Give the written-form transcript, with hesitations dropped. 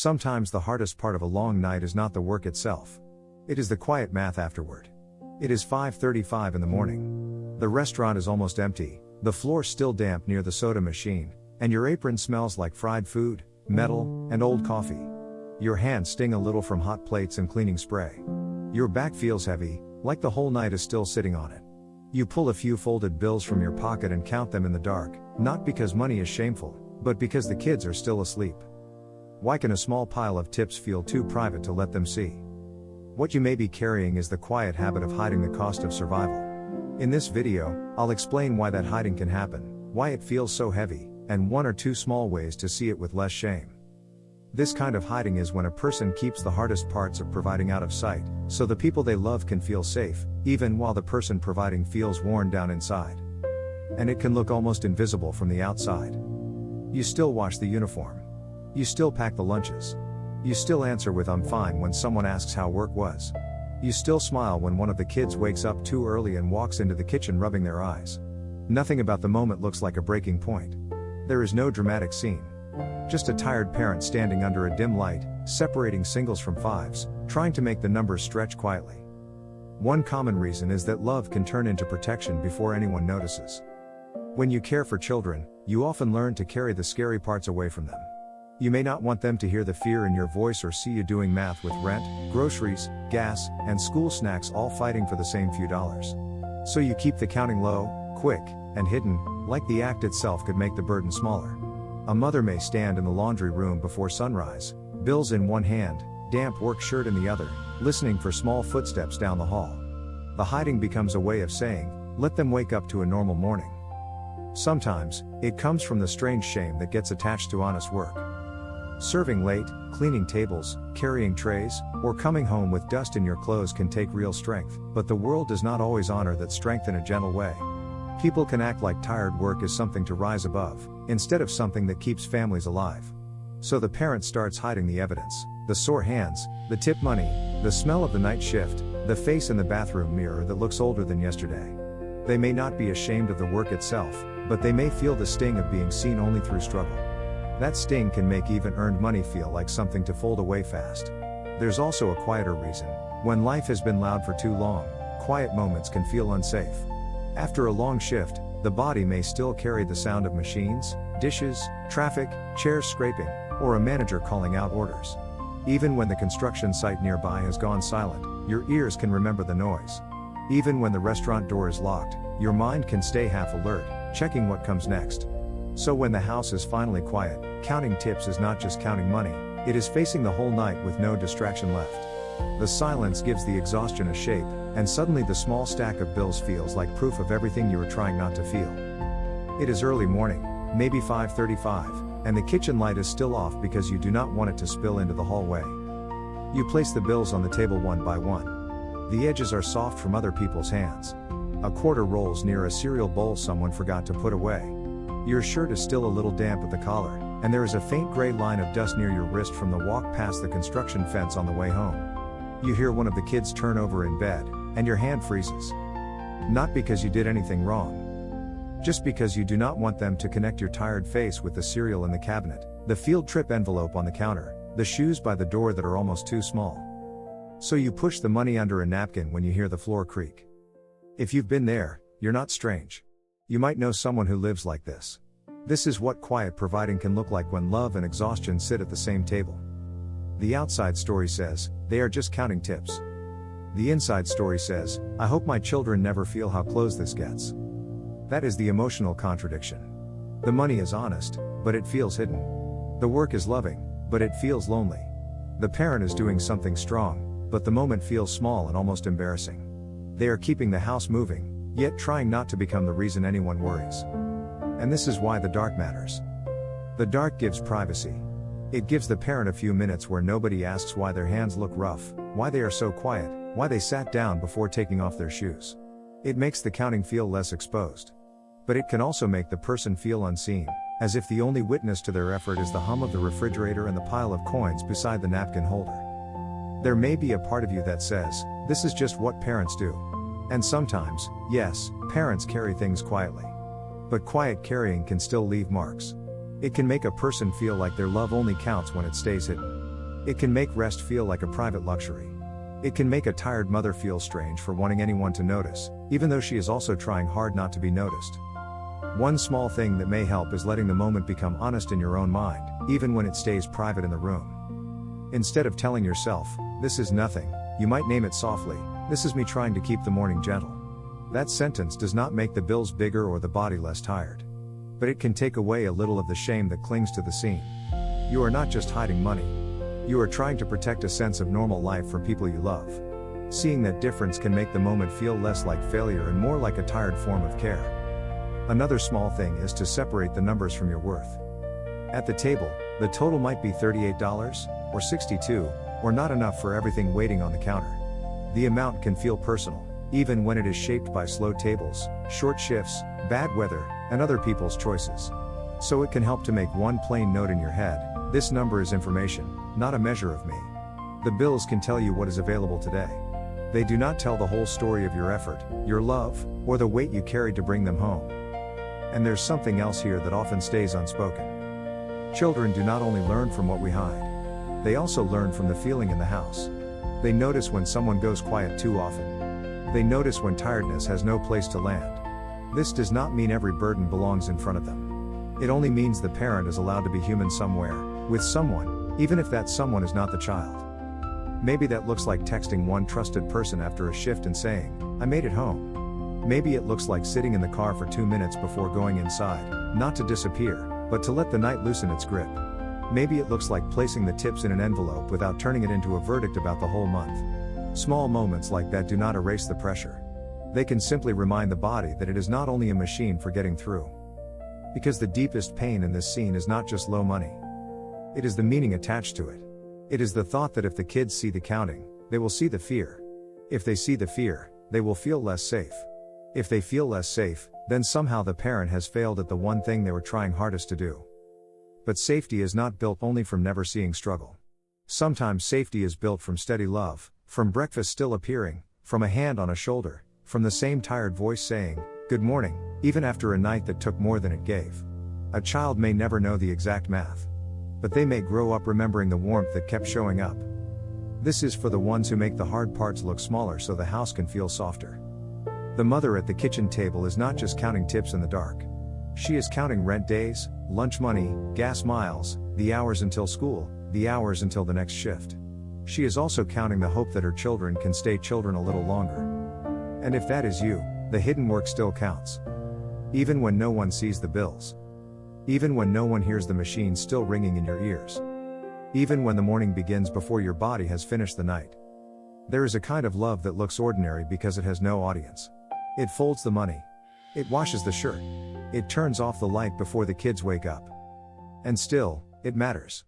Sometimes the hardest part of a long night is not the work itself. It is the quiet math afterward. It is 5:35 in the morning. The restaurant is almost empty, the floor still damp near the soda machine, and your apron smells like fried food, metal, and old coffee. Your hands sting a little from hot plates and cleaning spray. Your back feels heavy, like the whole night is still sitting on it. You pull a few folded bills from your pocket and count them in the dark, not because money is shameful, but because the kids are still asleep. Why can a small pile of tips feel too private to let them see? What you may be carrying is the quiet habit of hiding the cost of survival. In this video, I'll explain why that hiding can happen, why it feels so heavy, and 1 or 2 small ways to see it with less shame. This kind of hiding is when a person keeps the hardest parts of providing out of sight, so the people they love can feel safe, even while the person providing feels worn down inside. And it can look almost invisible from the outside. You still wash the uniform. You still pack the lunches. You still answer with "I'm fine" when someone asks how work was. You still smile when one of the kids wakes up too early and walks into the kitchen rubbing their eyes. Nothing about the moment looks like a breaking point. There is no dramatic scene. Just a tired parent standing under a dim light, separating singles from fives, trying to make the numbers stretch quietly. One common reason is that love can turn into protection before anyone notices. When you care for children, you often learn to carry the scary parts away from them. You may not want them to hear the fear in your voice or see you doing math with rent, groceries, gas, and school snacks all fighting for the same few dollars. So you keep the counting low, quick, and hidden, like the act itself could make the burden smaller. A mother may stand in the laundry room before sunrise, bills in one hand, damp work shirt in the other, listening for small footsteps down the hall. The hiding becomes a way of saying, let them wake up to a normal morning. Sometimes, it comes from the strange shame that gets attached to honest work. Serving late, cleaning tables, carrying trays, or coming home with dust in your clothes can take real strength, but the world does not always honor that strength in a gentle way. People can act like tired work is something to rise above, instead of something that keeps families alive. So the parent starts hiding the evidence, the sore hands, the tip money, the smell of the night shift, the face in the bathroom mirror that looks older than yesterday. They may not be ashamed of the work itself, but they may feel the sting of being seen only through struggle. That sting can make even earned money feel like something to fold away fast. There's also a quieter reason. When life has been loud for too long, quiet moments can feel unsafe. After a long shift, the body may still carry the sound of machines, dishes, traffic, chairs scraping, or a manager calling out orders. Even when the construction site nearby has gone silent, your ears can remember the noise. Even when the restaurant door is locked, your mind can stay half alert, checking what comes next. So when the house is finally quiet, counting tips is not just counting money, it is facing the whole night with no distraction left. The silence gives the exhaustion a shape, and suddenly the small stack of bills feels like proof of everything you were trying not to feel. It is early morning, maybe 5:35, and the kitchen light is still off because you do not want it to spill into the hallway. You place the bills on the table one by one. The edges are soft from other people's hands. A quarter rolls near a cereal bowl someone forgot to put away. Your shirt is still a little damp at the collar, and there is a faint gray line of dust near your wrist from the walk past the construction fence on the way home. You hear one of the kids turn over in bed, and your hand freezes. Not because you did anything wrong. Just because you do not want them to connect your tired face with the cereal in the cabinet, the field trip envelope on the counter, the shoes by the door that are almost too small. So you push the money under a napkin when you hear the floor creak. If you've been there, you're not strange. You might know someone who lives like this. This is what quiet providing can look like when love and exhaustion sit at the same table. The outside story says, they are just counting tips. The inside story says, I hope my children never feel how close this gets. That is the emotional contradiction. The money is honest, but it feels hidden. The work is loving, but it feels lonely. The parent is doing something strong, but the moment feels small and almost embarrassing. They are keeping the house moving, yet trying not to become the reason anyone worries. And this is why the dark matters. The dark gives privacy. It gives the parent a few minutes where nobody asks why their hands look rough, why they are so quiet, why they sat down before taking off their shoes. It makes the counting feel less exposed. But it can also make the person feel unseen, as if the only witness to their effort is the hum of the refrigerator and the pile of coins beside the napkin holder. There may be a part of you that says, this is just what parents do. And sometimes, yes, parents carry things quietly. But quiet carrying can still leave marks. It can make a person feel like their love only counts when it stays hidden. It can make rest feel like a private luxury. It can make a tired mother feel strange for wanting anyone to notice, even though she is also trying hard not to be noticed. One small thing that may help is letting the moment become honest in your own mind, even when it stays private in the room. Instead of telling yourself, "This is nothing," you might name it softly, "This is me trying to keep the morning gentle." That sentence does not make the bills bigger or the body less tired. But it can take away a little of the shame that clings to the scene. You are not just hiding money. You are trying to protect a sense of normal life for people you love. Seeing that difference can make the moment feel less like failure and more like a tired form of care. Another small thing is to separate the numbers from your worth. At the table, the total might be $38, or $62, or not enough for everything waiting on the counter. The amount can feel personal, even when it is shaped by slow tables, short shifts, bad weather, and other people's choices. So it can help to make one plain note in your head: this number is information, not a measure of me. The bills can tell you what is available today. They do not tell the whole story of your effort, your love, or the weight you carried to bring them home. And there's something else here that often stays unspoken. Children do not only learn from what we hide. They also learn from the feeling in the house. They notice when someone goes quiet too often. They notice when tiredness has no place to land. This does not mean every burden belongs in front of them. It only means the parent is allowed to be human somewhere, with someone, even if that someone is not the child. Maybe that looks like texting one trusted person after a shift and saying, "I made it home." Maybe it looks like sitting in the car for 2 minutes before going inside, not to disappear, but to let the night loosen its grip. Maybe it looks like placing the tips in an envelope without turning it into a verdict about the whole month. Small moments like that do not erase the pressure. They can simply remind the body that it is not only a machine for getting through. Because the deepest pain in this scene is not just low money. It is the meaning attached to it. It is the thought that if the kids see the counting, they will see the fear. If they see the fear, they will feel less safe. If they feel less safe, then somehow the parent has failed at the one thing they were trying hardest to do. But safety is not built only from never seeing struggle. Sometimes safety is built from steady love, from breakfast still appearing, from a hand on a shoulder, from the same tired voice saying, "Good morning," even after a night that took more than it gave. A child may never know the exact math. But they may grow up remembering the warmth that kept showing up. This is for the ones who make the hard parts look smaller so the house can feel softer. The mother at the kitchen table is not just counting tips in the dark. She is counting rent days, lunch money, gas miles, the hours until school, the hours until the next shift. She is also counting the hope that her children can stay children a little longer. And if that is you, the hidden work still counts. Even when no one sees the bills. Even when no one hears the machine still ringing in your ears. Even when the morning begins before your body has finished the night. There is a kind of love that looks ordinary because it has no audience. It folds the money. It washes the shirt. It turns off the light before the kids wake up. And still, it matters.